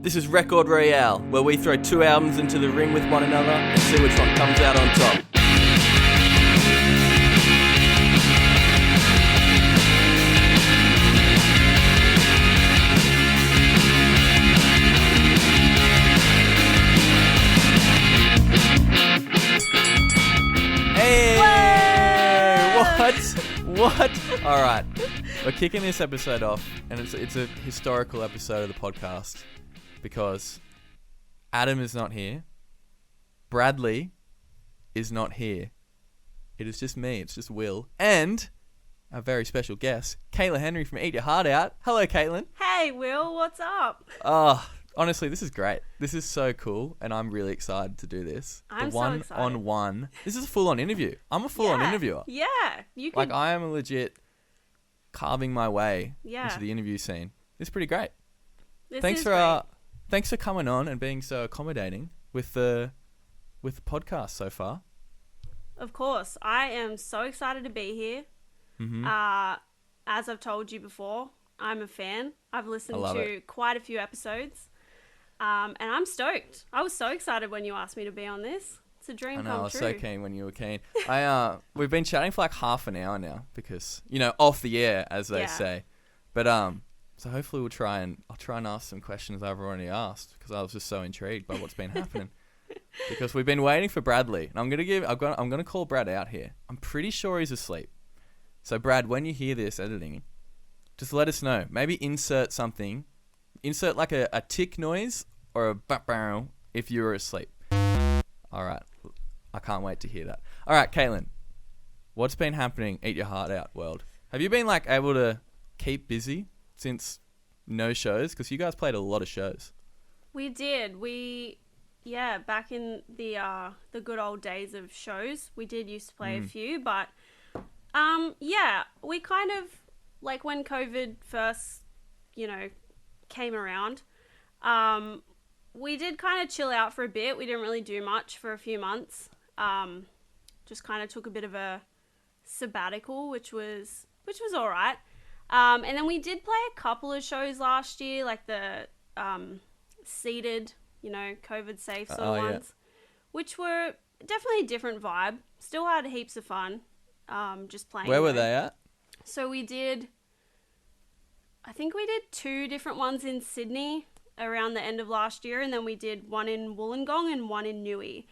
This is Record Royale, where we throw two albums into the ring with one another and see which one comes out on top. Hey! What? All right. We're kicking this episode off, and it's a historical episode of the podcast because Adam is not here. Bradley is not here. It is just me. It's just Will. And our very special guest, Caitlin Henry from Eat Your Heart Out. Hello, Caitlin. Hey, Will. What's up? Honestly, this is great. This is so cool, and I'm really excited to do this. I'm so excited. One-on-one. This is a full-on interview. I'm a full-on interviewer. Yeah. You can... Like, I am legit carving my way into the interview scene. It's pretty great. Thanks for coming on and being so accommodating with the podcast so far. Of course. I am so excited to be here. Mm-hmm. As I've told you before, I'm a fan. I've listened to it. quite a few episodes. And I'm stoked. I was so excited when you asked me to be on this. It's a dream come true. I was so keen when you were keen. We've been chatting for like half an hour now because, off the air, as they say. But so hopefully I'll try and ask some questions I've already asked because I was just so intrigued by what's been happening. Because we've been waiting for Bradley, and I'm gonna call Brad out here. I'm pretty sure he's asleep. So Brad, when you hear this editing, just let us know. Maybe insert something. Insert like a tick noise or a bah if you're asleep. All right. I can't wait to hear that. All right, Caitlin. What's been happening? Eat Your Heart Out world. Have you been like able to keep busy since no shows? Because you guys played a lot of shows. We did. Back in the good old days of shows, we did used to play a few, but we kind of, like when COVID first, came around, we did kind of chill out for a bit. We didn't really do much for a few months. Just kind of took a bit of a sabbatical, which was all right. And then we did play a couple of shows last year, like the seated, COVID safe sort of ones, which were definitely a different vibe. Still had heaps of fun, just playing. Where were they at? So I think we did two different ones in Sydney around the end of last year, and then we did one in Wollongong and one in Newey.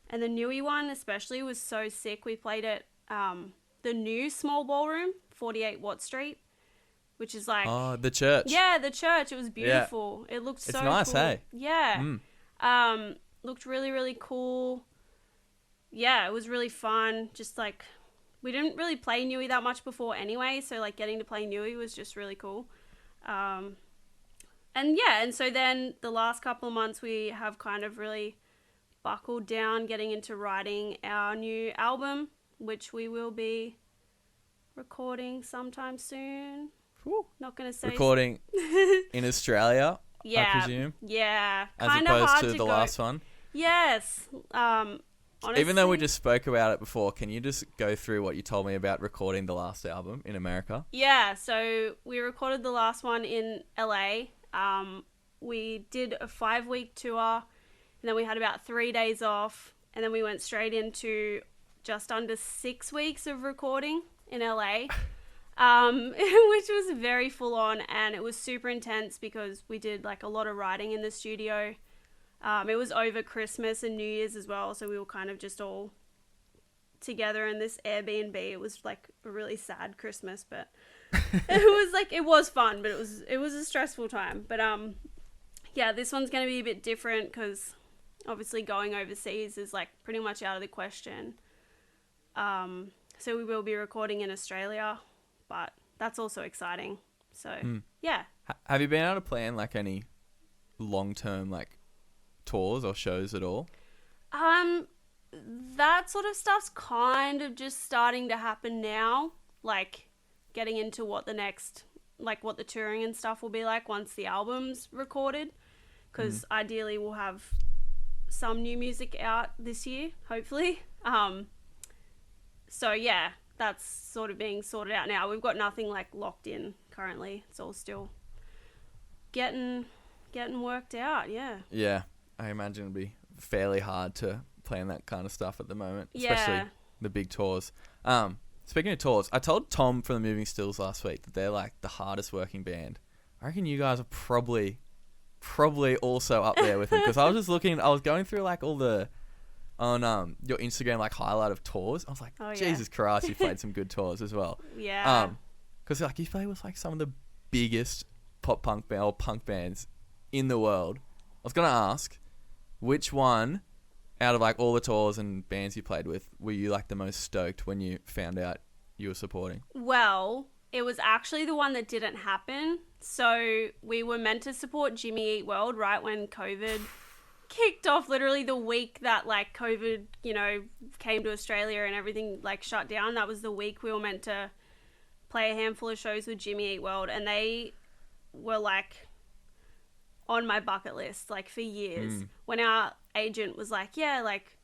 And the Newey one especially was so sick. We played at the new small ballroom, 48 Watt Street, which is like... Oh, the church. Yeah, the church. It was beautiful. Yeah. It looked so cool. It's nice, hey? Yeah. Looked really, really cool. Yeah, it was really fun. Just like... We didn't really play Newey that much before anyway, so like getting to play Newey was just really cool. And so then the last couple of months we have kind of really buckled down getting into writing our new album, which we will be recording sometime soon. Ooh. Not going to say... Recording in Australia, I presume? Yeah. As opposed to the last one? Yes. Honestly, even though we just spoke about it before, can you just go through what you told me about recording the last album in America? Yeah, so we recorded the last one in LA. We did a 5-week tour, and then we had about 3 days off, and then we went straight into just under 6 weeks of recording in LA, which was very full on, and it was super intense because we did like a lot of writing in the studio. It was over Christmas and New Year's as well, so we were kind of just all together in this Airbnb. It was like a really sad Christmas, but it was fun, but it was a stressful time. But this one's going to be a bit different because obviously going overseas is like pretty much out of the question. So we will be recording in Australia, but that's also exciting. So yeah. Have you been able to plan like any long-term like tours or shows at all? That sort of stuff's kind of just starting to happen now, like getting into what the touring and stuff will be like once the album's recorded, because ideally we'll have some new music out this year, hopefully. So yeah, that's sort of being sorted out now. We've got nothing like locked in currently. It's all still getting getting worked out. Yeah. Yeah, I imagine it'd be fairly hard to plan that kind of stuff at the moment, especially the big tours. Speaking of tours, I told Tom from the Moving Stills last week that they're like the hardest working band. I reckon you guys are probably also up there with them, because I was just looking, I was going through like all the on your Instagram like highlight of tours. I was like, Jesus Christ, you played some good tours as well. Yeah. Because like you play with like some of the biggest pop punk or punk bands in the world. I was gonna ask, which one out of like all the tours and bands you played with were you like the most stoked when you found out you were supporting? Well, it was actually the one that didn't happen. So we were meant to support Jimmy Eat World right when COVID kicked off, literally the week that like COVID, you know, came to Australia and everything like shut down. That was the week we were meant to play a handful of shows with Jimmy Eat World, and they were like on my bucket list like for years. When our agent was like, yeah, like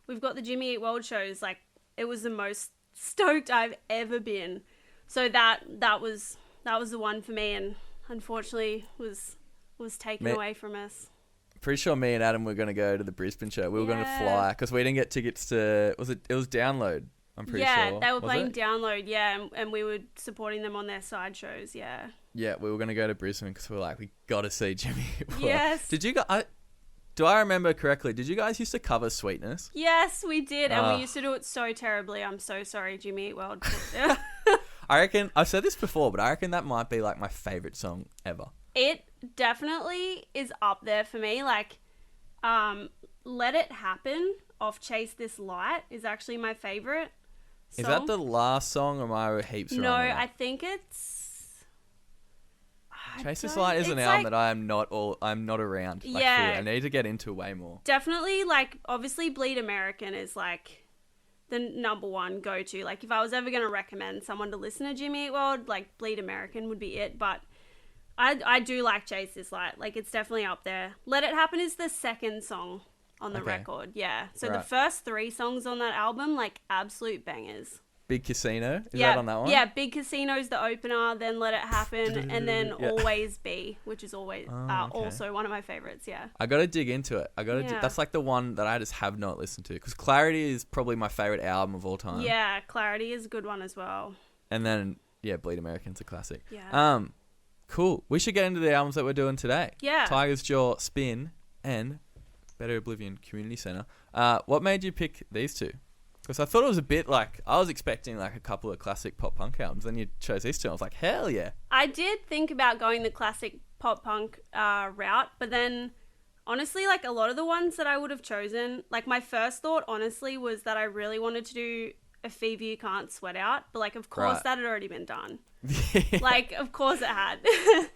we've got the Jimmy Eat World shows, like it was the most stoked I've ever been. So that was the one for me, and unfortunately was taken away from us. Pretty sure me and Adam were going to go to the Brisbane show. We were going to fly because we didn't get tickets to, it was Download, I'm pretty sure. Yeah, they were playing Download, and we were supporting them on their side shows, yeah. Yeah, we were going to go to Brisbane because we were like, we got to see Jimmy. Yes. Did you guys, do I remember correctly, did you guys used to cover Sweetness? Yes, we did, and we used to do it so terribly. I'm so sorry, Jimmy Eat World. I reckon, I've said this before, but I reckon that might be like my favourite song ever. It definitely is up there for me. Like, Let It Happen off Chase This Light is actually my favourite song. Is that the last song, or am I heaps wrong? No, I think it's... Chase This Light is an album that I'm not around. Like, yeah. fully. I need to get into way more. Definitely, like, obviously Bleed American is, like, the number one go-to. Like, if I was ever going to recommend someone to listen to Jimmy Eat World, like, Bleed American would be it. But I do like Chase This Light. Like, it's definitely up there. Let It Happen is the second song on the record. Yeah. So the first 3 songs on that album, like, absolute bangers. Big Casino? Is that on that one? Yeah, Big Casino's the opener, then Let It Happen, and then Always Be, which is always also one of my favorites, yeah. I got to dig into it. That's like the one that I just have not listened to, because Clarity is probably my favourite album of all time. Yeah, Clarity is a good one as well. And then, Bleed American's a classic. Yeah. Cool. We should get into the albums that we're doing today. Yeah. Tiger's Jaw, Spin, and Better Oblivion Community Centre. What made you pick these two? Because I thought it was a bit like, I was expecting like a couple of classic pop punk albums, then you chose these two. I was like, hell yeah. I did think about going the classic pop punk route, but then honestly, like a lot of the ones that I would have chosen, like my first thought honestly was that I really wanted to do A Fever You Can't Sweat Out, but like of course that had already been done. Like of course it had.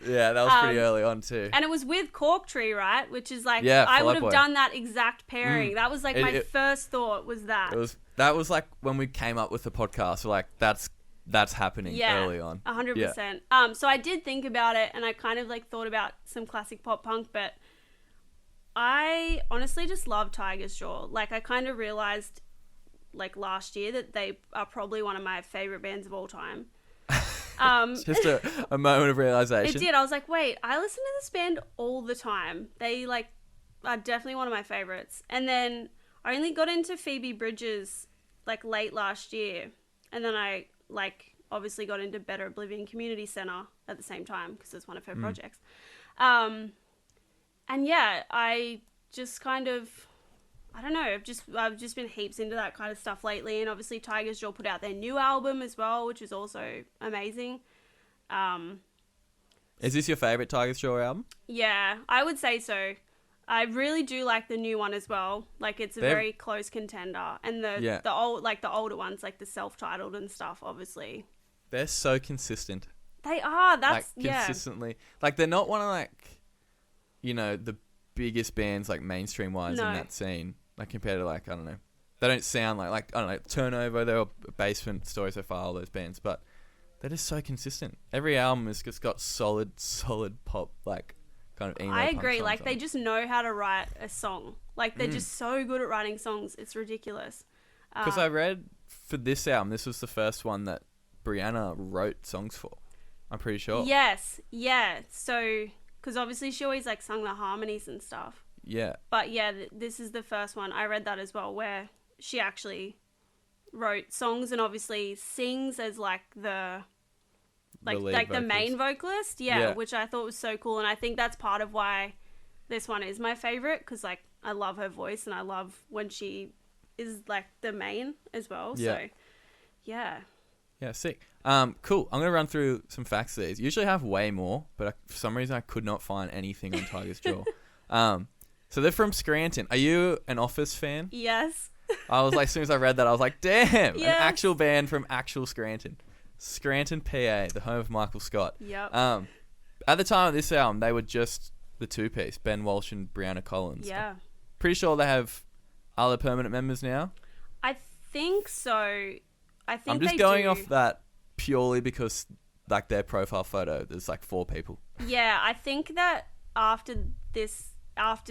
Yeah, that was pretty early on too. And it was with Cork Tree, right? Which is like, I would have done that exact pairing. That was like my first thought was that. That was like when we came up with the podcast, we're like, that's happening early on. 100%. So I did think about it, and I kind of like thought about some classic pop punk, but I honestly just love Tiger's Jaw. Like I kind of realized like last year that they are probably one of my favorite bands of all time. Just a moment of realization. It did. I was like, wait, I listen to this band all the time. They like are definitely one of my favorites. And then I only got into Phoebe Bridgers like late last year, and then I like obviously got into Better Oblivion Community Centre at the same time because it's one of her projects. And yeah, I just kind of, I don't know, I've just been heaps into that kind of stuff lately, and obviously Tiger's Jaw put out their new album as well, which is also amazing. Is this your favourite Tiger's Jaw album? Yeah, I would say so. I really do like the new one as well. Like it's a very close contender, and the older ones, like the self-titled and stuff, obviously. They're so consistent. They are. That's like, consistently. Like they're not one of like, you know, the biggest bands like mainstream wise in that scene. Like compared to like, I don't know, they don't sound like I don't know, Turnover, they're Basement, Story So Far, all those bands, but they're just so consistent. Every album has just got solid pop like kind of emo. I agree. Like they just know how to write a song. Like they're just so good at writing songs. It's ridiculous. Because I read for this album, this was the first one that Brianna wrote songs for. I'm pretty sure. Yes. Yeah. So because obviously she always like sung the harmonies and stuff. Yeah. But yeah, this is the first one. I read that as well, where she actually wrote songs and obviously sings as like the main vocalist. Yeah, which I thought was so cool, and I think that's part of why this one is my favorite, because like I love her voice and I love when she is like the main as well. Yeah. So yeah. Yeah, sick. Cool. I'm gonna run through some facts of these. Usually I have way more, but for some reason I could not find anything on Tiger's Jaw. So they're from Scranton. Are you an Office fan? Yes. I was like, as soon as I read that, I was like, damn, yes. An actual band from actual Scranton. Scranton, PA, the home of Michael Scott. Yep. At the time of this album, they were just the two-piece, Ben Walsh and Brianna Collins. Yeah. Pretty sure they have other permanent members now. I think so. I'm just going off that purely because, like, their profile photo, there's like 4 people. Yeah, I think that after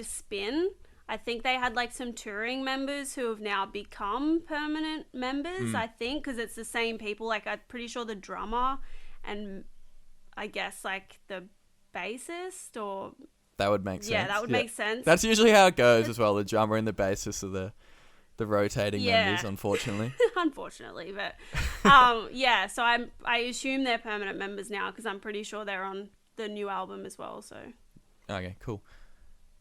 Spin, I think they had like some touring members who have now become permanent members, I think, because it's the same people. Like, I'm pretty sure the drummer and I guess like the bassist or... That would make sense. Yeah, that would make sense. That's usually how it goes as well. The drummer and the bassist are the rotating members, unfortunately. Unfortunately, but yeah, so I assume they're permanent members now because I'm pretty sure they're on the new album as well. So okay, cool.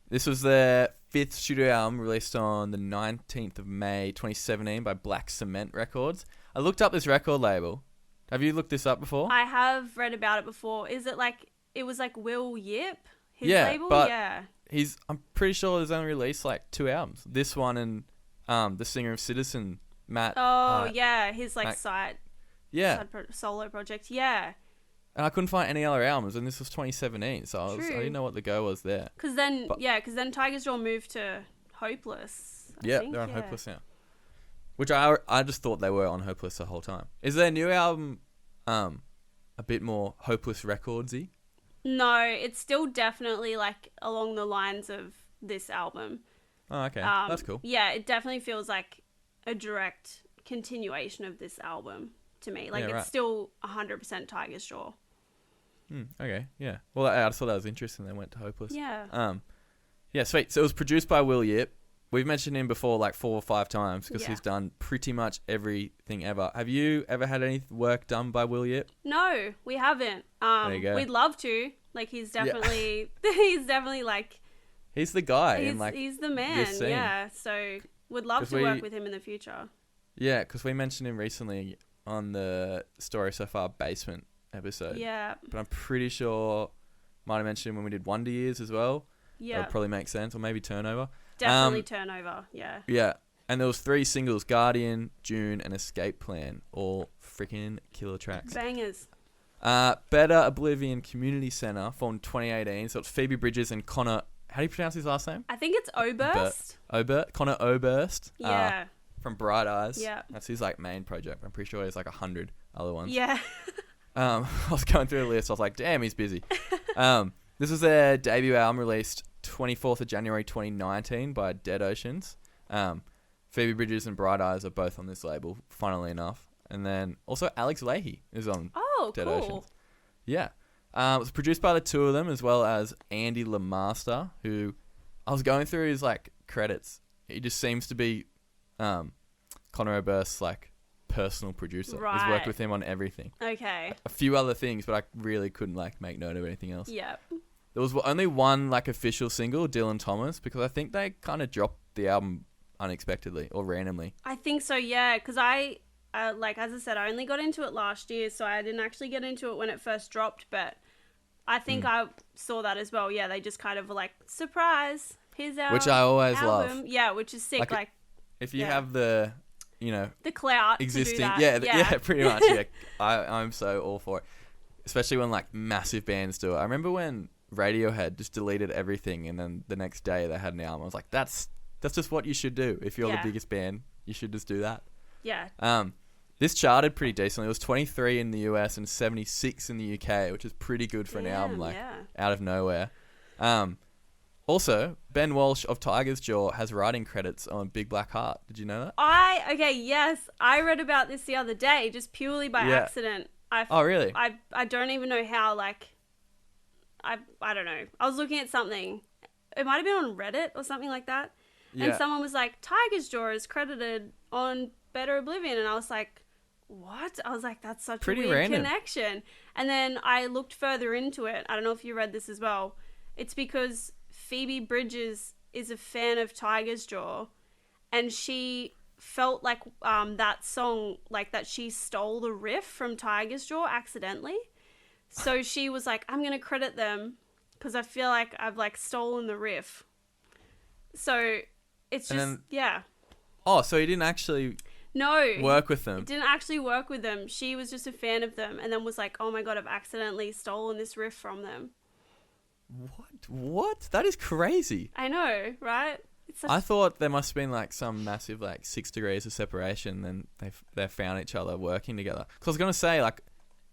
This was their 5th studio album, released on the 19th of May 2017 by Black Cement Records. I looked up this record label. Have you looked this up before? I have read about it before. Is it like, it was like Will Yip, his label? But yeah, I'm pretty sure there's only released like 2 albums. This one and the singer of Citizen, Matt. Oh, yeah, his like solo project. Yeah. And I couldn't find any other albums, and this was 2017, so I didn't know what the go was there. Because then Tiger's Jaw moved to Hopeless. They're on Hopeless now. Which I just thought they were on Hopeless the whole time. Is their new album a bit more Hopeless Records-y? No, it's still definitely like along the lines of this album. Oh, okay. That's cool. Yeah, it definitely feels like a direct continuation of this album to me. Like, it's still 100% Tiger's Jaw. Okay, yeah. Well, I just thought that was interesting. They went to Hopeless. Yeah. Yeah, sweet. So it was produced by Will Yip. We've mentioned him before like 4 or 5 times because he's done pretty much everything ever. Have you ever had any work done by Will Yip? No, we haven't. There you go. We'd love to. Like, he's definitely, he's definitely like... He's the guy. He's the man, yeah. So would love to work with him in the future. Yeah, because we mentioned him recently on the Story So Far Basement episode. Yeah. But I'm pretty sure might have mentioned him when we did Wonder Years as well. Yeah. That would probably make sense. Or maybe Turnover. Definitely Turnover, yeah. Yeah. And there was 3 singles, Guardian, June, and Escape Plan. All freaking killer tracks. Bangers. Better Oblivion Community Centre formed 2018. So it's Phoebe Bridgers and Connor... How do you pronounce his last name? I think it's Oberst. Connor Oberst. Yeah. From Bright Eyes. Yeah. That's his like main project. I'm pretty sure there's like 100 other ones. Yeah. I was going through the list. I was like, damn, he's busy. This was their debut album, released 24th of January 2019 by Dead Oceans. Phoebe Bridgers and Bright Eyes are both on this label, funnily enough. And then also Alex Leahy is on Dead Oceans. Yeah. It was produced by the 2 of them, as well as Andy Lamaster, who I was going through his like credits. He just seems to be Connor Oberst's like personal producer. Right. He's worked with him on everything. Okay. A few other things, but I really couldn't like make note of anything else. Yeah. There was only one like official single, Dylan Thomas, because I think they kind of dropped the album unexpectedly or randomly. I think so, yeah, because like, as I said, I only got into it last year, so I didn't actually get into it when it first dropped, but I think I saw that as well. Yeah, they just kind of were like, surprise, here's our Which I always album. love. Yeah, which is sick. Like if you have the, the clout existing, to do that. Yeah, pretty much. Yeah, I'm so all for it, especially when like massive bands do it. I remember when Radiohead just deleted everything, and then the next day they had an album. I was like, that's just what you should do. If you're the biggest band, you should just do that. Yeah. This charted pretty decently. It was 23 in the US and 76 in the UK, which is pretty good for an album like out of nowhere. Also, Ben Walsh of Tiger's Jaw has writing credits on Big Black Heart. Did you know that? Yes. I read about this the other day, just purely by accident. Oh, really? I don't even know how, like, I don't know. I was looking at something. It might have been on Reddit or something like that. Yeah. And someone was like, Tiger's Jaw is credited on Better Oblivion. And I was like, what? I was like, that's such Pretty a weird random connection. And then I looked further into it. I don't know if you read this as well. It's because Phoebe Bridgers is a fan of Tiger's Jaw. And she felt like that song, like that she stole the riff from Tiger's Jaw accidentally. So she was like, I'm going to credit them because I feel like I've like stolen the riff. So it's just, yeah. Oh, so he didn't actually work with them? Didn't actually work with them. She was just a fan of them and then was like, oh my God, I've accidentally stolen this riff from them. What? That is crazy. I know, right? I thought there must have been like some massive like 6 degrees of separation. Then they found each other working together. Because I was gonna say like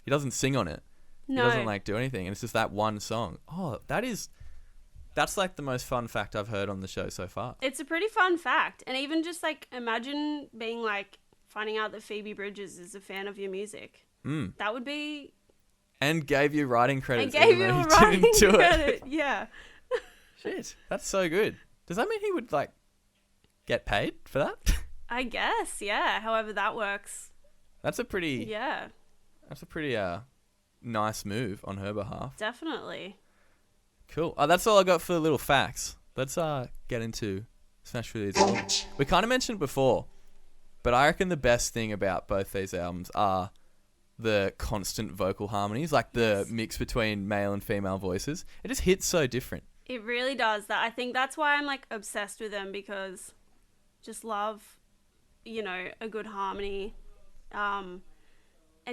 he doesn't sing on it. No. He doesn't like do anything, and it's just that one song. Oh, that's like the most fun fact I've heard on the show so far. It's a pretty fun fact, and even just like imagine being like finding out that Phoebe Bridgers is a fan of your music. That would be. And gave you writing credits. And gave you writing credit. Yeah. Shit, that's so good. Does that mean he would, like, get paid for that? I guess, yeah. However that works. That's a pretty... Yeah. That's a pretty nice move on her behalf. Definitely. Cool. That's all I got for the little facts. Let's get into Smash for these albums. We kind of mentioned before, but I reckon the best thing about both these albums are the constant vocal harmonies, like the mix between male and female voices. It just hits so different. It really does. That I think that's why I'm like obsessed with them, because just love, you know, a good harmony. And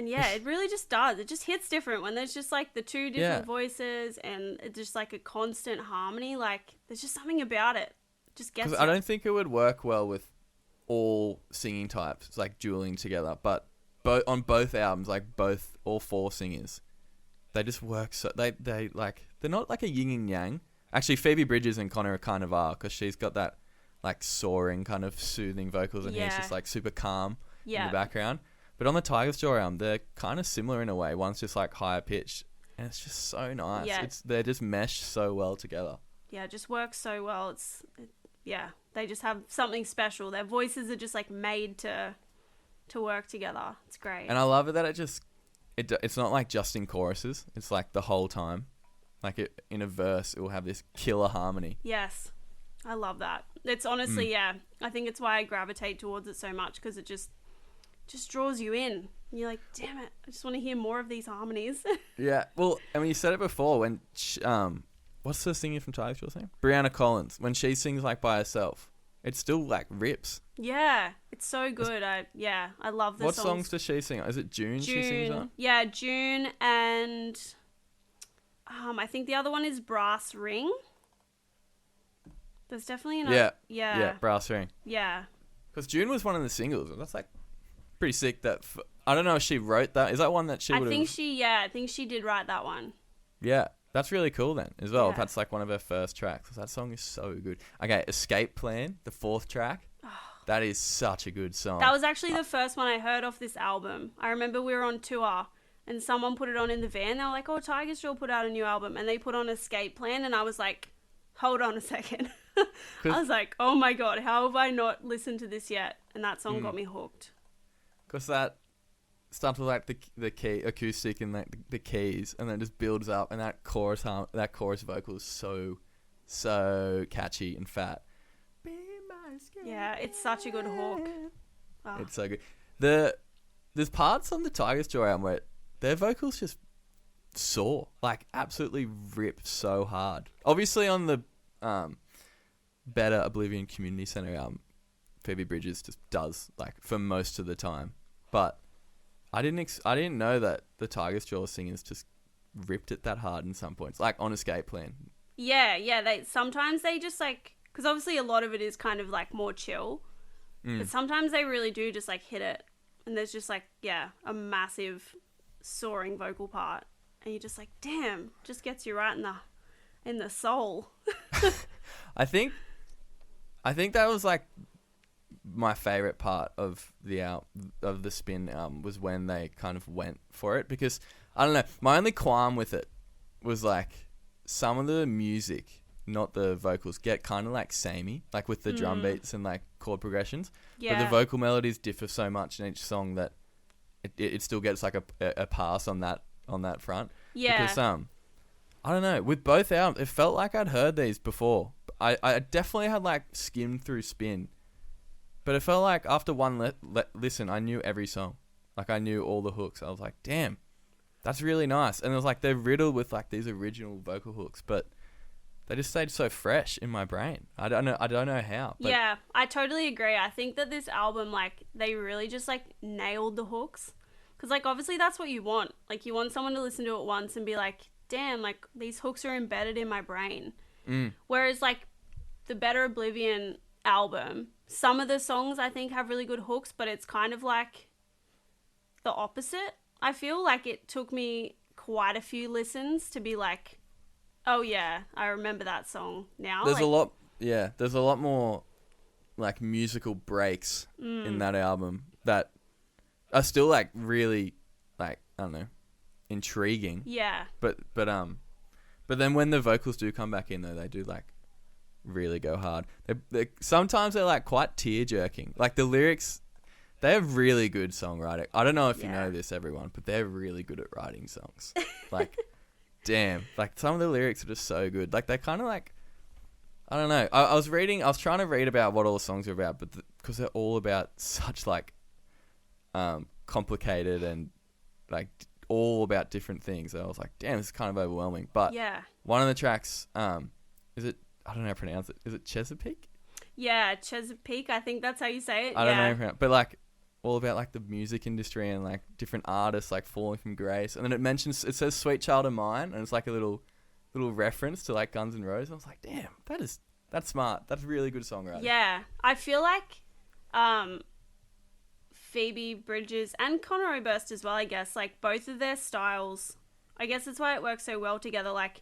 yeah, it really just does. It just hits different when there's just like the two different voices and it's just like a constant harmony. Like there's just something about it. Just gets. I don't think it would work well with all singing types like dueling together, but on both albums, like all 4 singers, they just work so they like they're not like a yin and yang. Actually, Phoebe Bridgers and Connor kind of are, because she's got that like soaring kind of soothing vocals, and he's just like super calm in the background. But on the Tiger's Jaw album, they're kind of similar in a way. One's just like higher pitched, and it's just so nice. Yeah. They just mesh so well together. Yeah, it just works so well. They just have something special. Their voices are just like made to work together. It's great. And I love it that it's not like just in choruses. It's like the whole time. Like in a verse, it will have this killer harmony. Yes. I love that. It's honestly, I think it's why I gravitate towards it so much, because it just draws you in. And you're like, damn it, I just want to hear more of these harmonies. Yeah. Well, I mean, you said it before when, what's the singer from Tiger's Jaw saying? Brianna Collins. When she sings like by herself, it still like rips. Yeah. It's so good. I love the songs. What songs does she sing? Is it June she sings on? Yeah, June and... I think the other one is Brass Ring. There's definitely another. Yeah, Brass Ring. Yeah. Because June was one of the singles. That's like pretty sick. I don't know if she wrote that. Is that one that she would have... I think she did write that one. Yeah, that's really cool then as well. Yeah. That's like one of her first tracks. That song is so good. Okay, Escape Plan, the 4th track. That is such a good song. That was actually the first one I heard off this album. I remember we were on tour and someone put it on in the van. They were like, oh, Tiger's Jaw put out a new album. And they put on Escape Plan. And I was like, hold on a second. I was like, oh my God, how have I not listened to this yet? And that song got me hooked. Because that starts with like the key acoustic and like the keys, and then it just builds up, and that chorus vocal is so catchy and fat. Yeah, it's such a good hook. Oh. It's so good. There's parts on the Tiger's Jaw album where their vocals just soar, like absolutely rip so hard. Obviously on the Better Oblivion Community Center album, Phoebe Bridgers just does like for most of the time. But I didn't know that the Tiger's Jaw singers just ripped it that hard in some points, like on Escape Plan. Yeah. Sometimes they just like, because obviously a lot of it is kind of like more chill, but sometimes they really do just like hit it, and there's just like a massive soaring vocal part, and you're just like, damn, just gets you right in the soul. I think that was like my favorite part of the Spin album was when they kind of went for it, because I don't know, my only qualm with it was like some of the music, not the vocals, get kind of like samey, like with the drum beats and like chord progressions. Yeah. But the vocal melodies differ so much in each song that it still gets like a pass on that front. Yeah. Because I don't know, with both albums, it felt like I'd heard these before. I definitely had like skimmed through Spin, but it felt like after one listen, I knew every song. Like I knew all the hooks. I was like, damn, that's really nice. And it was like they're riddled with like these original vocal hooks, but they just stayed so fresh in my brain. I don't know how. But yeah, I totally agree. I think that this album, like, they really just like nailed the hooks. Because like obviously that's what you want. Like you want someone to listen to it once and be like, damn, like these hooks are embedded in my brain. Whereas like the Better Oblivion album, some of the songs I think have really good hooks, but it's kind of like the opposite. I feel like it took me quite a few listens to be like, oh yeah, I remember that song now. There's a lot more like musical breaks in that album that are still like really like, I don't know, intriguing. Yeah. But then when the vocals do come back in though, they do like really go hard. They sometimes they're like quite tear jerking. Like the lyrics, they have really good songwriting. I don't know if you know this, everyone, but they're really good at writing songs. Like, damn, like some of the lyrics are just so good. Like they kind of like, I don't know. I was trying to read about what all the songs are about, but because they're all about such like complicated and like all about different things. I was like, damn, this is kind of overwhelming. But one of the tracks, is it? I don't know how to pronounce it. Is it Chesapeake? Yeah, Chesapeake. I think that's how you say it. I don't know how to pronounce it, but like all about like the music industry and like different artists like falling from grace. And then it says "Sweet Child of Mine," and it's like a little reference to like Guns N' Roses. I was like, damn, that's smart. That's really good songwriting. Yeah, I feel like Phoebe Bridgers and Conor Oberst as well, I guess, like both of their styles, I guess that's why it works so well together. Like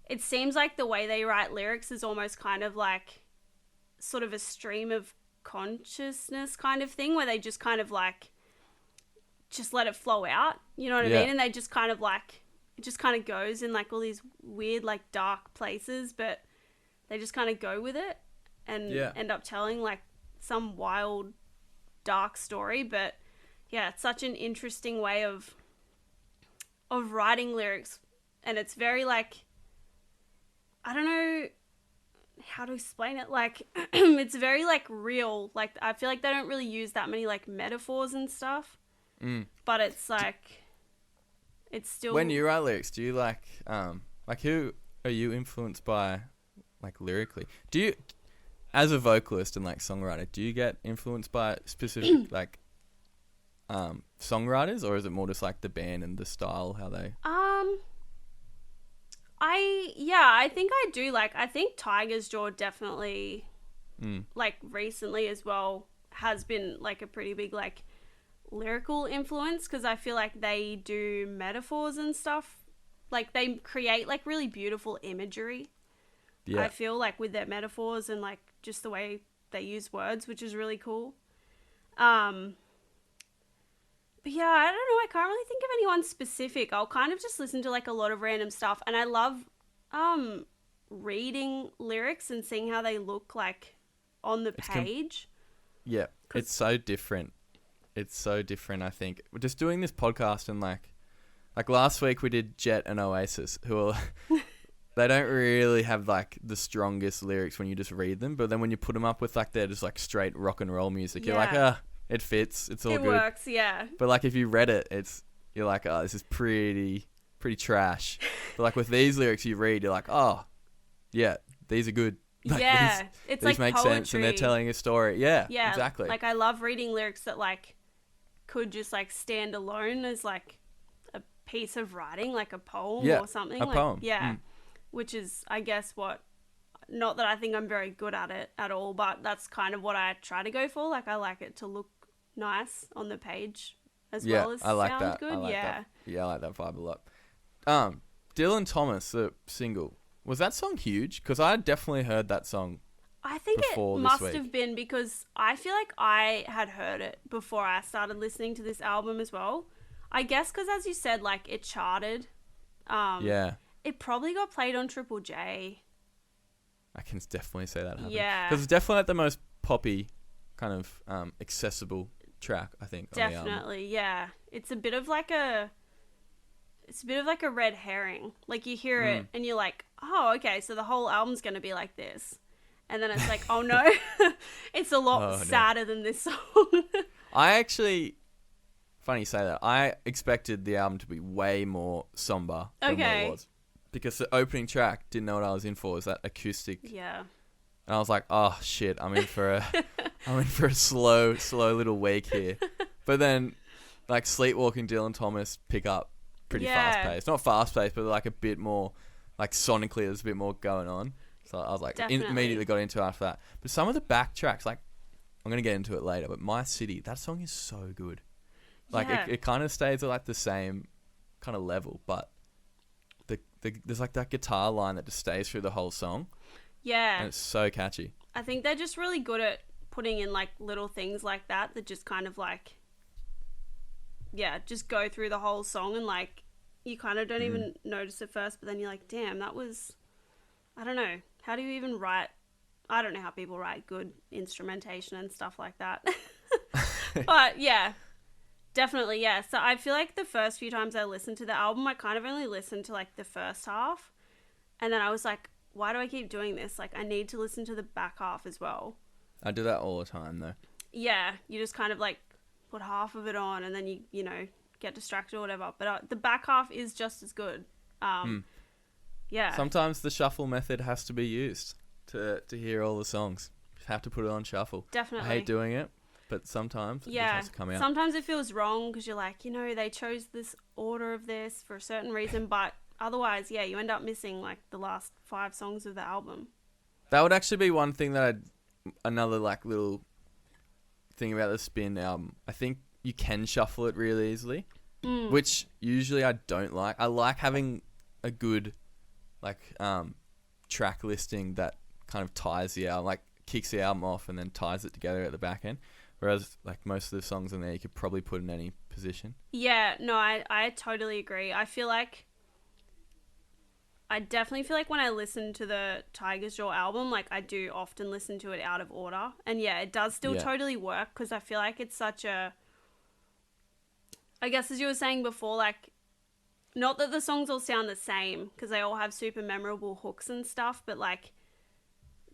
it seems like the way they write lyrics is almost kind of like sort of a stream of consciousness kind of thing, where they just kind of like just let it flow out, you know what I mean? And they just kind of like, it just kind of goes in like all these weird like dark places, but they just kind of go with it and end up telling like some wild dark story. But yeah, it's such an interesting way of writing lyrics, and it's very like, I don't know how to explain it, like it's very like real. Like I feel like they don't really use that many like metaphors and stuff, but it's like it's still, when you write lyrics, do you like who are you influenced by like lyrically? Do you, as a vocalist and like songwriter, do you get influenced by specific like songwriters, or is it more just like the band and the style, how they I think I do. Like I think Tiger's Jaw definitely like recently as well has been like a pretty big like lyrical influence, because I feel like they do metaphors and stuff, like they create like really beautiful imagery. I feel like with their metaphors and like just the way they use words, which is really cool. But yeah, I don't know, I can't really think of anyone specific. I'll kind of just listen to like a lot of random stuff, and I love reading lyrics and seeing how they look like on the page. It's so different. It's so different, I think. We're just doing this podcast, and like last week we did Jet and Oasis, who are they don't really have like the strongest lyrics when you just read them, but then when you put them up with like they're just like straight rock and roll music, you're like, it fits, it's all good. It works, yeah. But like if you read it, you're like, oh, this is pretty trash. But like with these lyrics you read, you're like, oh, yeah, these are good. Like, it's these like make poetry. sense, and they're telling a story. Yeah, exactly. Like I love reading lyrics that like could just like stand alone as like a piece of writing, like a poem or something. A poem. Yeah, which is, I guess, not that I think I'm very good at it at all, but that's kind of what I try to go for. Like I like it to look nice on the page as well as I like sound that. good. I like that. Yeah, I like that vibe a lot. Dylan Thomas, the single, was that song huge? Because I definitely heard that song. I think it must have been, because I feel like I had heard it before I started listening to this album as well. I guess because, as you said, like it charted. It probably got played on Triple J. I can definitely say that happened. Yeah. Because it's definitely like the most poppy, kind of accessible track, I think. On the album. Definitely, yeah. It's a bit of like a red herring. Like you hear it and you're like, oh, okay, so the whole album's going to be like this. And then it's like, oh no, it's a lot sadder than this song. I actually, funny you say that, I expected the album to be way more somber than what it was. Because the opening track, didn't know what I was in for, was that acoustic. Yeah. And I was like, oh shit, I'm in for a slow little week here. But then, like, Sleepwalking Dylan Thomas pick up pretty fast paced. Not fast paced, but like a bit more, like sonically there's a bit more going on. So I was like, immediately got into it after that. But some of the back tracks, like, I'm going to get into it later, but My City, that song is so good. Like, it kind of stays at like the same kind of level, but there's like that guitar line that just stays through the whole song. Yeah. And it's so catchy. I think they're just really good at putting in like little things like that just kind of like, just go through the whole song and like you kind of don't even notice it first, but then you're like, damn, that was, I don't know. How do you even write? I don't know how people write good instrumentation and stuff like that. But yeah, definitely, yeah. So I feel like the first few times I listened to the album, I kind of only listened to like the first half. And then I was like, why do I keep doing this? Like, I need to listen to the back half as well. I do that all the time though. Yeah, you just kind of like put half of it on and then you know, get distracted or whatever. But the back half is just as good. Yeah. Sometimes the shuffle method has to be used to hear all the songs. You have to put it on shuffle. Definitely. I hate doing it, but sometimes it has to come out. Sometimes it feels wrong because you're like, you know, they chose this order of this for a certain reason, but otherwise, you end up missing like the last 5 songs of the album. That would actually be one thing that another like little thing about the Spin album. I think you can shuffle it really easily, which usually I don't like. I like having a good like track listing that kind of ties the album, like kicks the album off and then ties it together at the back end. Whereas like most of the songs in there you could probably put in any position. Yeah, no, I totally agree. I definitely feel like when I listen to the Tiger's Jaw album, like I do often listen to it out of order. And it does still totally work because I feel like it's such a, I guess as you were saying before, like not that the songs all sound the same because they all have super memorable hooks and stuff, but like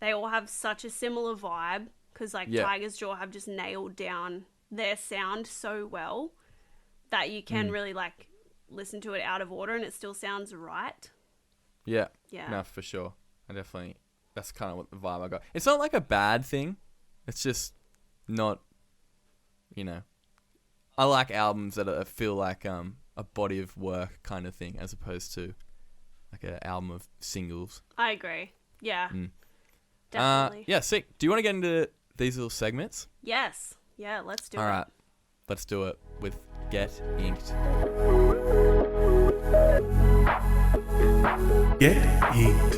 they all have such a similar vibe because like Tiger's Jaw have just nailed down their sound so well that you can really like listen to it out of order and it still sounds right. Yeah. No, for sure. That's kind of what the vibe I got. It's not like a bad thing. It's just not, you know, I like albums that feel like a body of work kind of thing as opposed to like an album of singles. I agree. Yeah. Definitely. Yeah, sick. Do you want to get into these little segments? Yes. Yeah, let's do it. All right. Let's do it with Get Inked. Get Inked.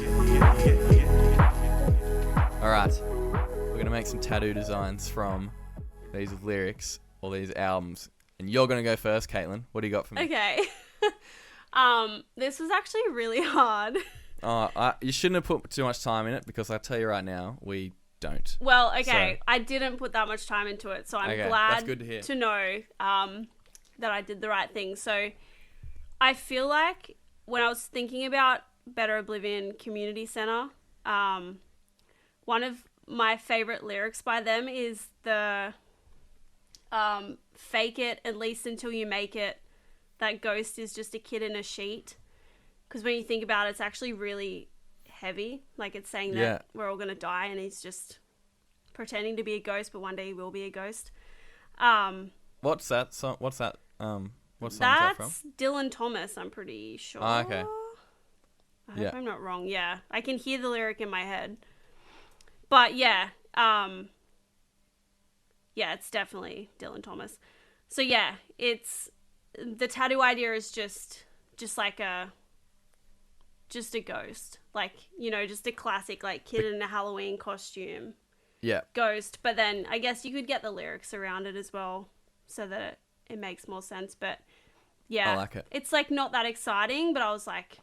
All right. We're going to make some tattoo designs from these lyrics or these albums. And you're going to go first, Caitlin. What do you got for me? Okay. This was actually really hard. You shouldn't have put too much time in it because I tell you right now, we don't. Well, okay. So, I didn't put that much time into it, so I'm glad that's good to hear. To know that I did the right thing. So I feel like when I was thinking about Better Oblivion Community Center, one of my favorite lyrics by them is the fake it at least until you make it. That ghost is just a kid in a sheet. Because when you think about it, it's actually really heavy. Like it's saying that we're all going to die and he's just pretending to be a ghost, but one day he will be a ghost. What's that song? What song is that from? That's Dylan Thomas, I'm pretty sure. Oh, okay. I hope I'm not wrong. Yeah. I can hear the lyric in my head. But yeah. It's definitely Dylan Thomas. So yeah, it's the tattoo idea is just like just a ghost, like, you know, just a classic like kid in a Halloween costume ghost, but then I guess you could get the lyrics around it as well so that it makes more sense. But yeah, I like it. It's like not that exciting, but I was like,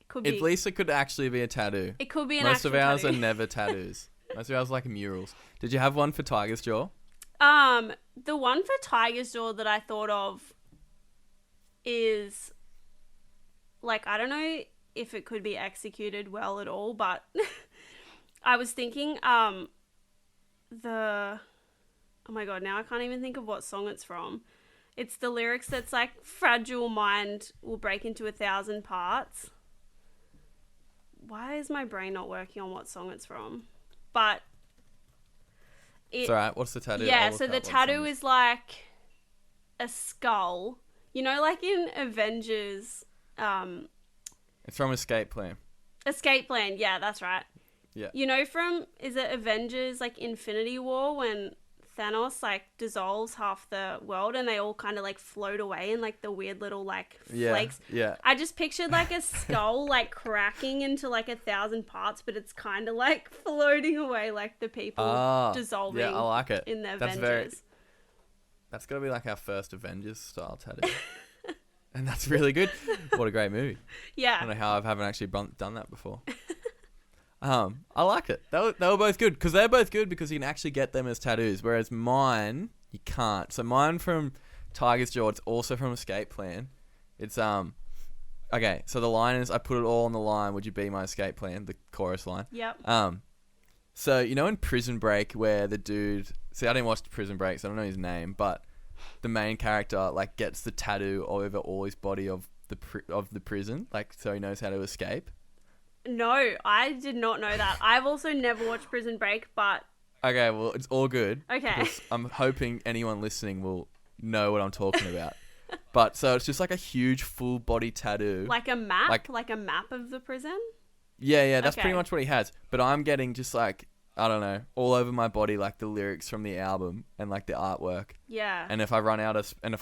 Could be. At least it could actually be a tattoo. It could be an Most actual of ours tattoo. are never tattoos. Most of ours are like murals. Did you have one for Tiger's Jaw? The one for Tiger's Jaw that I thought of is, like, I don't know if it could be executed well at all, but I was thinking, oh my god, now I can't even think of what song it's from. It's the lyrics that's like, fragile mind will break into 1,000 parts. Why is my brain not working on what song it's from? But It's alright. What's the tattoo? yeah, so the tattoo is like a skull. You know, like in Avengers, It's from Escape Plan. Escape Plan. Yeah, that's right. Yeah. You know from, is it Avengers, like Infinity War, when Thanos like dissolves half the world and they all kind of like float away in like the weird little like flakes. Yeah. I just pictured like a skull like cracking into like 1,000 parts, but it's kind of like floating away like the people dissolving. Yeah, I like it. In the That's Avengers. That's got to be like our first Avengers style tattoo. And that's really good. What a great movie. Yeah. I don't know how I haven't actually done that before. I like it. They were both good because they're both good because you can actually get them as tattoos, whereas mine you can't. So mine from Tiger's Jaw, it's also from Escape Plan. It's okay. So the line is, I put it all on the line. Would you be my escape plan? The chorus line. Yep. So you know in Prison Break where the dude, see I didn't watch Prison Break, so I don't know his name, but the main character like gets the tattoo over all his body of the prison, like so he knows how to escape. No, I did not know that. I've also never watched Prison Break, but... Okay, well, it's all good. Okay. Because I'm hoping anyone listening will know what I'm talking about. But, so it's just like a huge full body tattoo. Like a map? Like a map of the prison? Yeah, that's Okay. pretty much what he has. But I'm getting just like, I don't know, all over my body, like the lyrics from the album and like the artwork. Yeah. And if I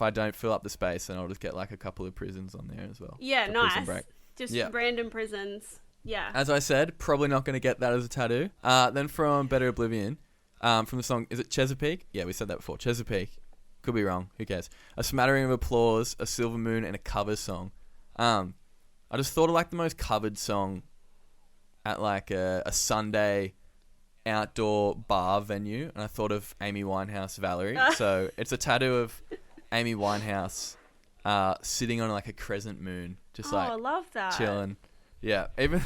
don't fill up the space, then I'll just get like a couple of prisons on there as well. Yeah, for nice. Prison Break. Just random prisons. Yeah. As I said, probably not going to get that as a tattoo. Then from Better Oblivion, from the song, is it Chesapeake? Yeah, we said that before. Chesapeake. Could be wrong. Who cares? A smattering of applause, a silver moon, and a cover song. I just thought of like the most covered song at like a Sunday outdoor bar venue, and I thought of Amy Winehouse Valerie. So it's a tattoo of Amy Winehouse sitting on like a crescent moon, just I love that. chilling. Yeah, even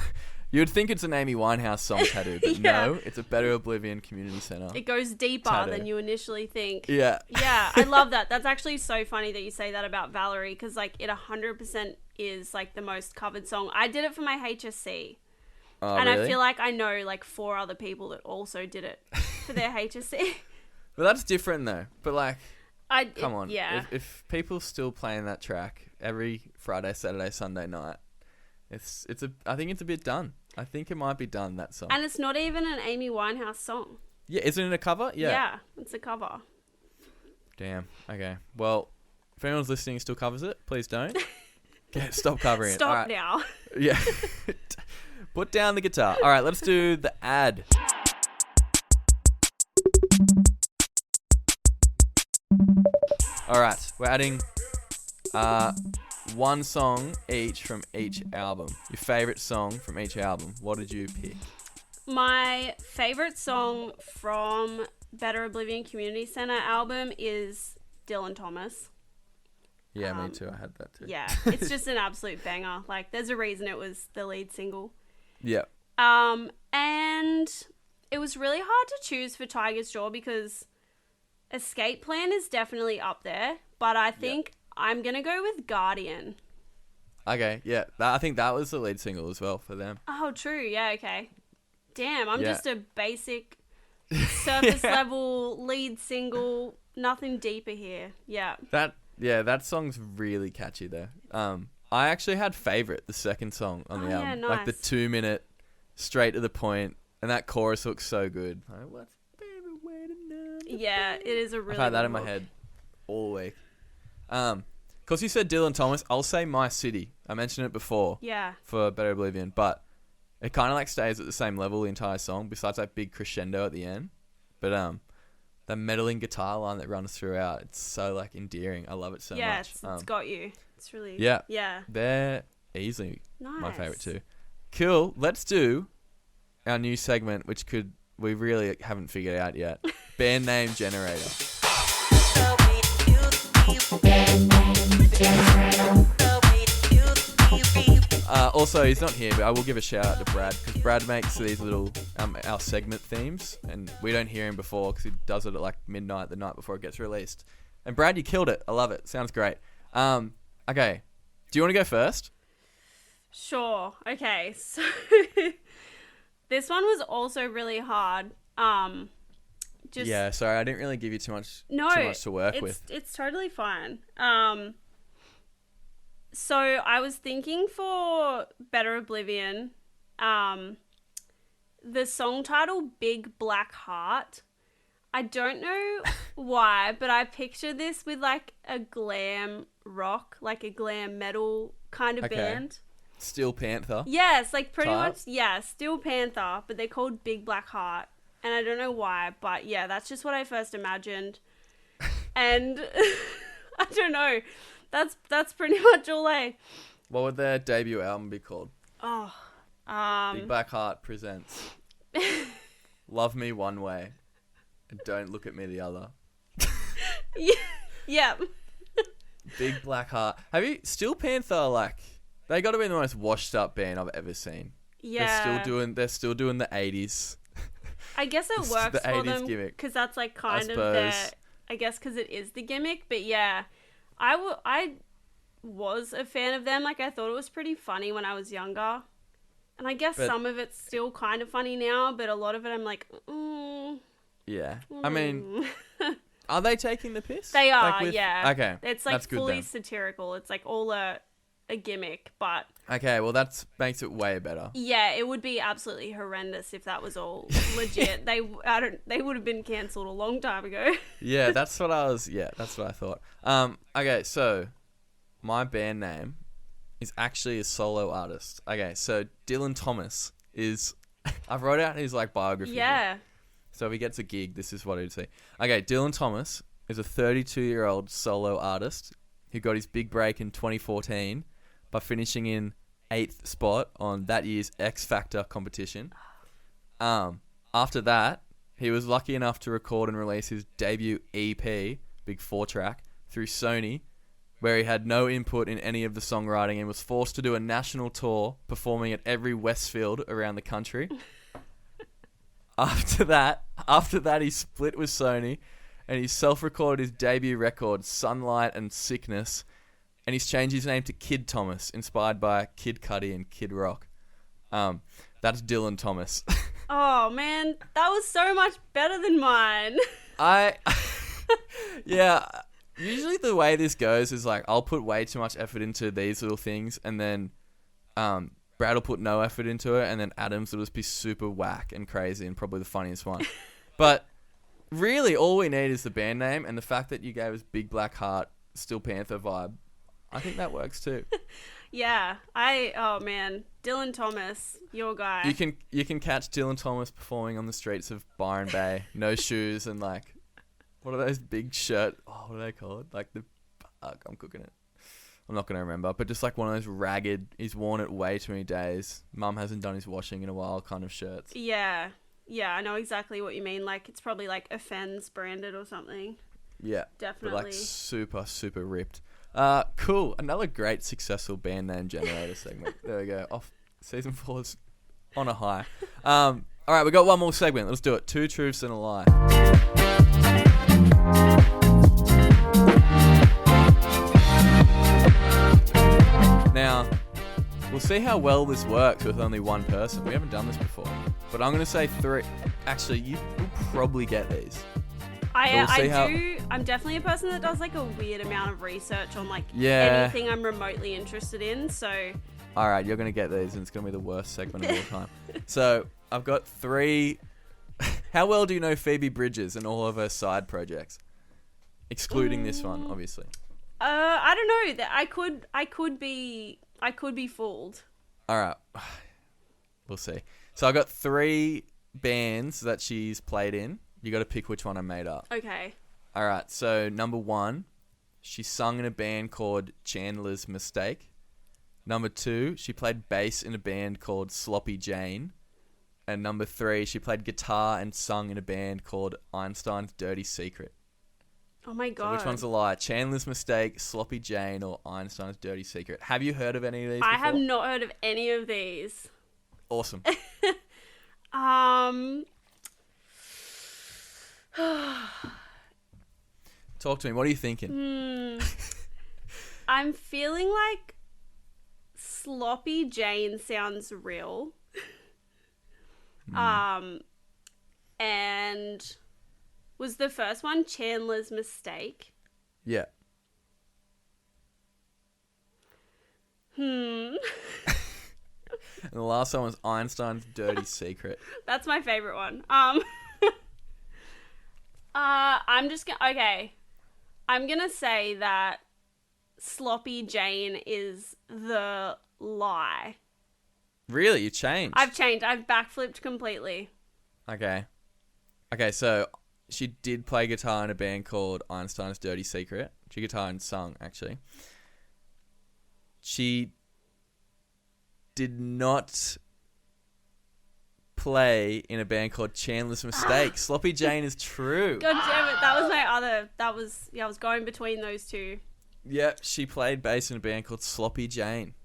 you'd think it's an Amy Winehouse song tattoo, but Yeah. no, it's a Better Oblivion Community Center. It goes deeper Tattoo. than you initially think. Yeah. Yeah, I love that. That's actually so funny that you say that about Valerie, because like it 100% is like the most covered song. I did it for my HSC. Oh, And really? I feel like I know like 4 other people that also did it for their HSC. But that's different though. But like, come on. Yeah. If people still playing that track every Friday, Saturday, Sunday night, I think it's a bit done. I think it might be done, that song. And it's not even an Amy Winehouse song. Yeah, isn't it a cover? Yeah. It's a cover. Damn. Okay. Well, if anyone's listening and still covers it, please don't. Stop covering it. Stop All right. now. Yeah. Put down the guitar. All right, let's do the ad. All right, we're adding one song each from each album. Your favorite song from each album. What did you pick? My favorite song from Better Oblivion Community Center album is Dylan Thomas. Yeah, me too. I had that too. Yeah, it's just an absolute banger. Like, there's a reason it was the lead single. Yeah. And it was really hard to choose for Tiger's Jaw because Escape Plan is definitely up there, but I think I'm going to go with Guardian. Okay, yeah. I think that was the lead single as well for them. Oh, true. Yeah, okay. Damn, I'm Yeah. just a basic surface level lead single, nothing deeper here. Yeah. That song's really catchy though. I actually had Favorite, the second song on the album. Yeah, Like the nice. 2 minute, straight to the point, and that chorus looks so good. Like, what's the favorite way to know? Yeah, it is a really I've had that good in my hook. head all week. Because you said Dylan Thomas, I'll say My City. I mentioned it before Yeah. for Better Oblivion, but it kind of like stays at the same level the entire song, besides that big crescendo at the end. But the meddling guitar line that runs throughout, it's so like endearing. I love it so Yeah, much. it's got you. It's really... Yeah. Yeah. They're easily Nice. my favorite too. Cool. Let's do our new segment, which we really haven't figured out yet. Band name generator. Also, he's not here, but I will give a shout out to Brad, because Brad makes these little our segment themes, and we don't hear him before because he does it at like midnight the night before it gets released. And Brad, you killed it. I love it. Sounds great. Okay, do you want to go first? Sure. Okay, so this one was also really hard. Yeah, sorry, I didn't really give you too much to work with. It's totally fine. So I was thinking for Better Oblivion, the song title Big Black Heart. I don't know why, but I picture this with like a glam rock, like a glam metal kind of band. Steel Panther. Yes, like pretty much, yeah, Steel Panther, but they're called Big Black Heart. And I don't know why, but yeah, that's just what I first imagined. And I don't know. That's pretty much all What would their debut album be called? Big Black Heart presents Love Me One Way and Don't Look at Me the Other. Yeah. Big Black Heart. Have you Steel Panther? Like, they got to be the most washed up band I've ever seen. Yeah. They're still doing the 80s. I guess it works the for 80s them because that's like kind of their. I guess because it is the gimmick, but yeah. I was a fan of them. Like, I thought it was pretty funny when I was younger. And I guess some of it's still kind of funny now, but a lot of it I'm like, Yeah. I mean, are they taking the piss? They are, yeah. Okay. It's like fully satirical. It's like all a gimmick, but... Okay, well, that makes it way better. Yeah, it would be absolutely horrendous if that was all legit. They would have been cancelled a long time ago. Yeah, that's what I thought. Okay, so my band name is actually a solo artist. Okay, so Dylan Thomas is... I wrote out his like biography. Yeah. Here. So if he gets a gig, this is what he'd say. Okay, Dylan Thomas is a 32-year-old solo artist who got his big break in 2014 by finishing in 8th spot on that year's X Factor competition. After that, he was lucky enough to record and release his debut EP, big 4-track, through Sony, where he had no input in any of the songwriting and was forced to do a national tour, performing at every Westfield around the country. After that, he split with Sony, and he self-recorded his debut record, Sunlight and Sickness, and he's changed his name to Kid Thomas, inspired by Kid Cudi and Kid Rock. That's Dylan Thomas. Oh, man, that was so much better than mine. Yeah, usually the way this goes is like, I'll put way too much effort into these little things, and then Brad will put no effort into it, and then Adams will just be super whack and crazy and probably the funniest one. But really, all we need is the band name, and the fact that you gave us Big Black Heart, Steel Panther vibe. I think that works too. Yeah, oh man, Dylan Thomas, your guy. You can catch Dylan Thomas performing on the streets of Byron Bay, no shoes, and like, what are those big shirt? Oh, what are they called? Like I'm cooking it. I'm not gonna remember, but just like one of those ragged, he's worn it way too many days. Mum hasn't done his washing in a while, kind of shirts. Yeah, I know exactly what you mean. Like, it's probably like Offends branded or something. Yeah, definitely. But like super ripped. Cool. Another great successful band name generator segment. There we go. Off season 4 is on a high. All right, we got one more segment. Let's do it. 2 truths and a lie. Now, we'll see how well this works with only one person. We haven't done this before, but I'm going to say 3. Actually, you will probably get these. I'm definitely a person that does like a weird amount of research on like anything I'm remotely interested in. So, all right, you're gonna get these, and it's gonna be the worst segment of all time. So I've got 3. How well do you know Phoebe Bridgers and all of her side projects, excluding this one, obviously? I don't know. That I could be fooled. All right, we'll see. So I got 3 bands that she's played in. You got to pick which one I made up. Okay. All right. So number 1, she sung in a band called Chandler's Mistake. Number 2, she played bass in a band called Sloppy Jane. And number 3, she played guitar and sung in a band called Einstein's Dirty Secret. Oh my God. So which one's a lie? Chandler's Mistake, Sloppy Jane, or Einstein's Dirty Secret? Have you heard of any of these before? I have not heard of any of these. Awesome. Talk to me. What are you thinking? I'm feeling like Sloppy Jane sounds real. And was the first one Chandler's Mistake? Yeah. Hmm. And the last one was Einstein's Dirty Secret. That's my favorite one. I'm just gonna... Okay. I'm gonna say that Sloppy Jane is the lie. Really? You changed? I've changed. I've backflipped completely. Okay. Okay, so she did play guitar in a band called Einstein's Dirty Secret. She guitar and sung, actually. She did not play in a band called Chandler's Mistake. Sloppy Jane is true. God damn it. That was my other... I was going between those two. Yep, she played bass in a band called Sloppy Jane.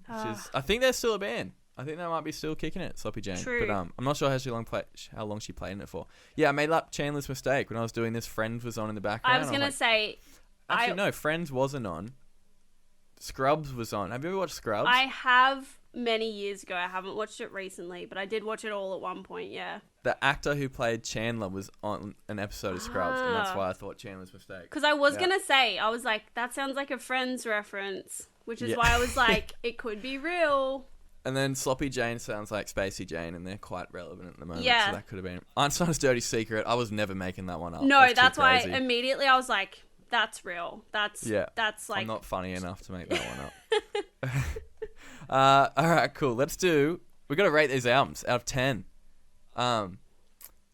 Which is, I think they're still a band. I think they might be still kicking it, Sloppy Jane. True. But I'm not sure how long she played in it for. Yeah, I made up Chandler's Mistake when I was doing this. Friends was on in the background. I was going to say... Actually, no, Friends wasn't on. Scrubs was on. Have you ever watched Scrubs? I have many years ago. I haven't watched it recently, but I did watch it all at one point, yeah. The actor who played Chandler was on an episode of Scrubs, and that's why I thought Chandler's Mistake. Because I was going to say, I was like, that sounds like a Friends reference, which is why I was like, it could be real. And then Sloppy Jane sounds like Spacey Jane, and they're quite relevant at the moment. Yeah. So that could have been Einstein's Dirty Secret. I was never making that one up. No, that's why crazy. immediately I was like, that's real. That's like... I'm not funny enough to make that one up. All right, cool. We got to rate these albums out of 10. Out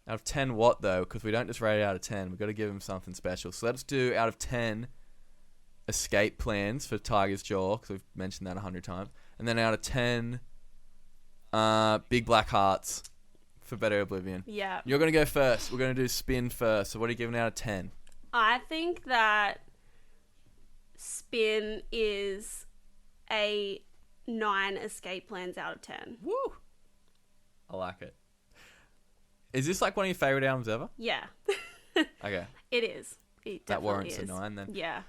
of 10 what, though? Because we don't just rate it out of 10. We've got to give them something special. So let's do out of 10 Escape Plans for Tiger's Jaw, because we've mentioned that 100 times. And then out of 10, Big Black Hearts for Better Oblivion. Yeah. You're going to go first. We're going to do Spin first. So what are you giving out of 10? I think that Spin is a 9 Escape Plans out of 10. Woo! I like it. Is this like one of your favourite albums ever? Yeah. Okay. It is. It that warrants is. a 9 then. Yeah.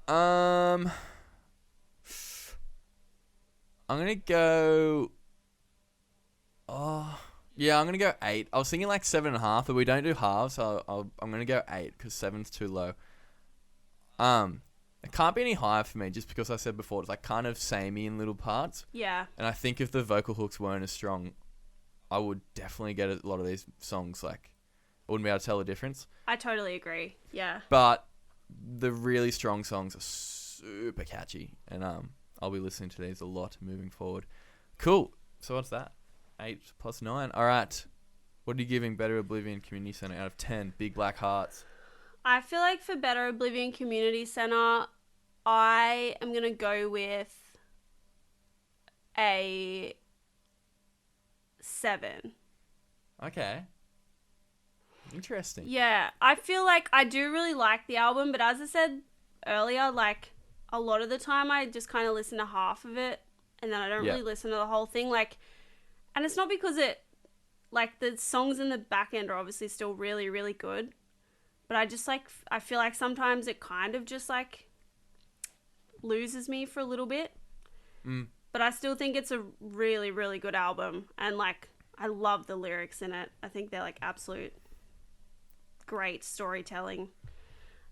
I'm going to go... Yeah, I'm going to go 8. I was thinking like 7.5, but we don't do halves, so I'm going to go 8 because 7's too low. It can't be any higher for me just because I said before, it's like kind of samey in little parts. Yeah. And I think if the vocal hooks weren't as strong, I would definitely get a lot of these songs, like, I wouldn't be able to tell the difference. I totally agree. Yeah. But the really strong songs are super catchy, and I'll be listening to these a lot moving forward. Cool. So what's that? 8 plus 9. All right. What are you giving Better Oblivion Community Centre out of 10? Big Black Hearts. I feel like for Better Oblivion Community Centre, I am going to go with a 7. Okay. Interesting. Yeah. I feel like I do really like the album, but as I said earlier, like, a lot of the time I just kind of listen to half of it, and then I don't really listen to the whole thing. Like, and it's not because like, the songs in the back end are obviously still really, really good. But I just, like, I feel like sometimes it kind of just, like, loses me for a little bit. But I still think it's a really, really good album. And, like, I love the lyrics in it. I think they're, like, absolute great storytelling.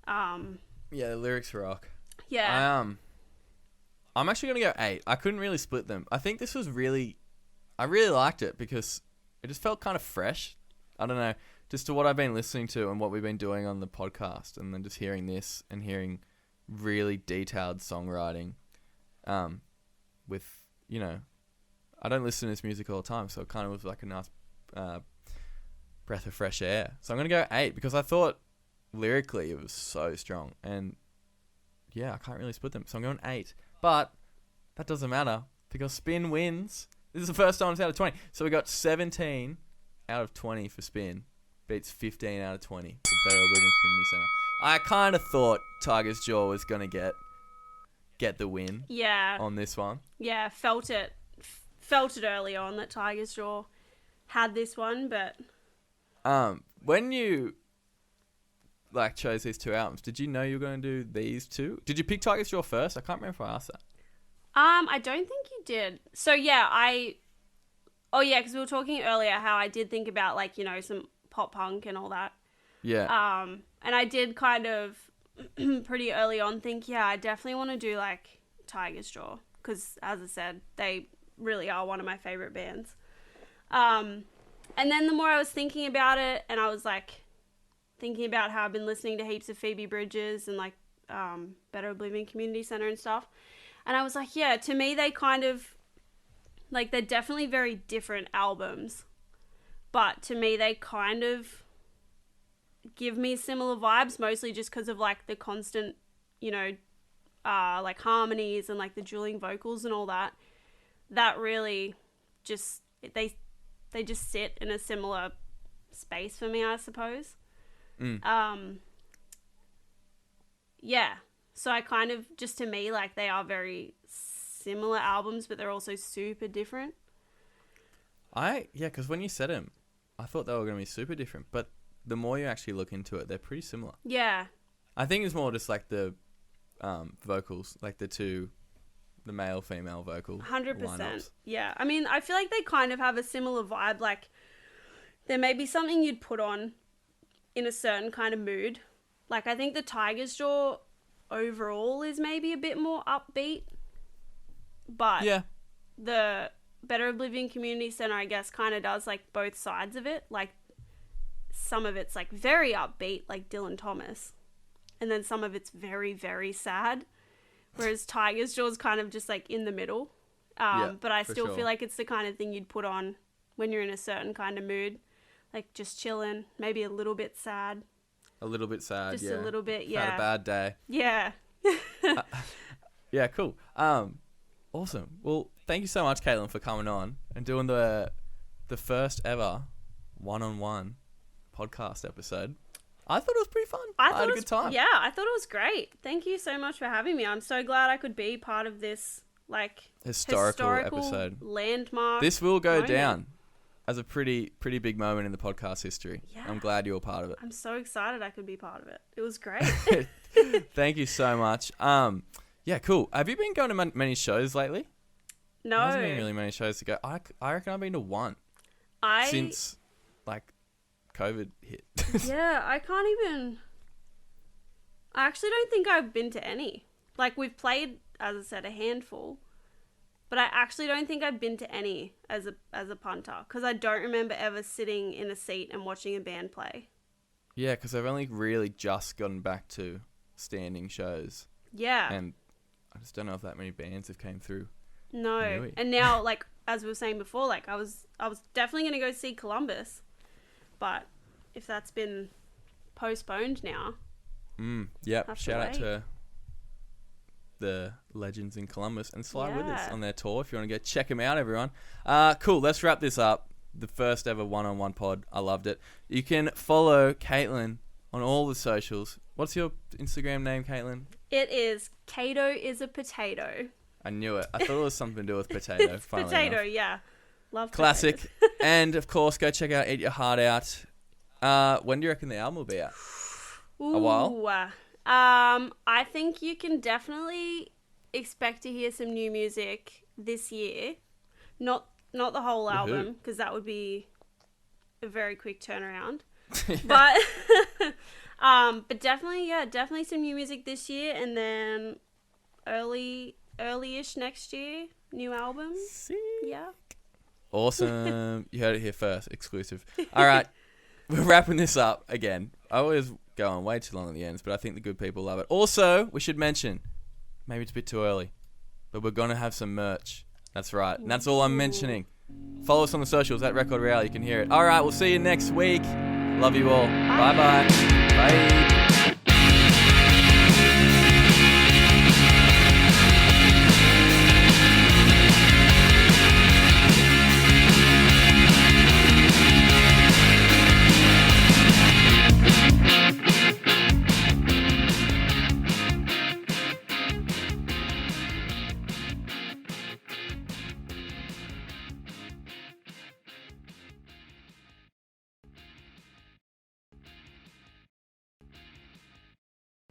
Yeah, the lyrics rock. Yeah. I'm actually going to go 8. I couldn't really split them. I think this was I really liked it because it just felt kind of fresh. I don't know, just to what I've been listening to and what we've been doing on the podcast, and then just hearing this and hearing really detailed songwriting with, you know, I don't listen to this music all the time, so it kind of was like a nice breath of fresh air. So I'm going to go 8 because I thought lyrically it was so strong, and yeah, I can't really split them, so I'm going 8. But that doesn't matter because Spin wins. This is the first time it's out of 20. So we got 17 out of 20 for Spin. Beats 15 out of 20 for Better Living Community Centre. I kind of thought Tiger's Jaw was going to get the win on this one. Yeah, felt it early on that Tiger's Jaw had this one, but... When you chose these two albums, did you know you were going to do these two? Did you pick Tiger's Jaw first? I can't remember if I asked that. I don't think you did. So yeah, because we were talking earlier how I did think about some pop punk and all that. Yeah. And I did kind of pretty early on think, I definitely want to do Tiger's Jaw because, as I said, they really are one of my favorite bands. And then the more I was thinking about it, and I was thinking about how I've been listening to heaps of Phoebe Bridgers and Better Oblivion Community Centre and stuff, and I was to me they kind of they're definitely very different albums, but to me they kind of give me similar vibes, mostly just because of the constant harmonies and the dueling vocals and all that really just they just sit in a similar space for me, I suppose. So I kind of, just to me, they are very similar albums, but they're also super different. Because when you said them, I thought they were going to be super different, but the more you actually look into it, they're pretty similar. Yeah. I think it's more just the vocals, the male-female vocal 100%. lineups. Yeah. I mean, I feel like they kind of have a similar vibe. There may be something you'd put on in a certain kind of mood. I think the Tiger's Jaw overall is maybe a bit more upbeat. But the Better Oblivion Community Centre, I guess, kind of does both sides of it. Some of it's very upbeat, like Dylan Thomas. And then some of it's very, very sad. Whereas Tiger's Jaw is kind of just in the middle. But I still feel like it's the kind of thing you'd put on when you're in a certain kind of mood. Just chilling, maybe a little bit sad. A little bit sad, just a little bit, yeah. Had a bad day. Yeah. Yeah, cool. Awesome. Well, thank you so much, Caitlin, for coming on and doing the first ever one-on-one podcast episode. I thought it was pretty fun. I had a good time. Yeah, I thought it was great. Thank you so much for having me. I'm so glad I could be part of this historical episode. Landmark. This will go down as a pretty big moment in the podcast history. Yeah. I'm glad you were part of it. I'm so excited I could be part of it. It was great. Thank you so much. Yeah, cool. Have you been going to many shows lately? No. There hasn't been really many shows to go. I reckon I've been to one. Since COVID hit. Yeah, I actually don't think I've been to any. We've played, as I said, a handful, but I actually don't think I've been to any as a punter, because I don't remember ever sitting in a seat and watching a band play. Yeah, because I've only really just gotten back to standing shows. Yeah. And I just don't know if that many bands have came through. No. And now, as we were saying before, I was definitely going to go see Columbus. But if that's been postponed now... Yep. Shout out to the legends in Columbus and slide with us on their tour if you want to go check them out, everyone. Cool. Let's wrap this up. The first ever one-on-one pod. I loved it. You can follow Caitlin on all the socials. What's your Instagram name, Caitlin? It is Cato is a potato. I knew it. I thought it was something to do with potato. It's potato, enough. Yeah. Love classic. And of course, go check out Eat Your Heart Out. When do you reckon the album will be out? Ooh, a while? I think you can definitely expect to hear some new music this year. Not the whole album, because that would be a very quick turnaround. But definitely some new music this year, and then early-ish next year, new album. Sick. Yeah. Awesome. You heard it here first, exclusive. All right, we're wrapping this up again. I always go on way too long at the ends, but I think the good people love it. Also, we should mention, maybe it's a bit too early, but we're going to have some merch. That's right, and that's all I'm mentioning. Follow us on the socials at Record Royale. You can hear it. All right, we'll see you next week. Love you all. Bye-bye. Bye.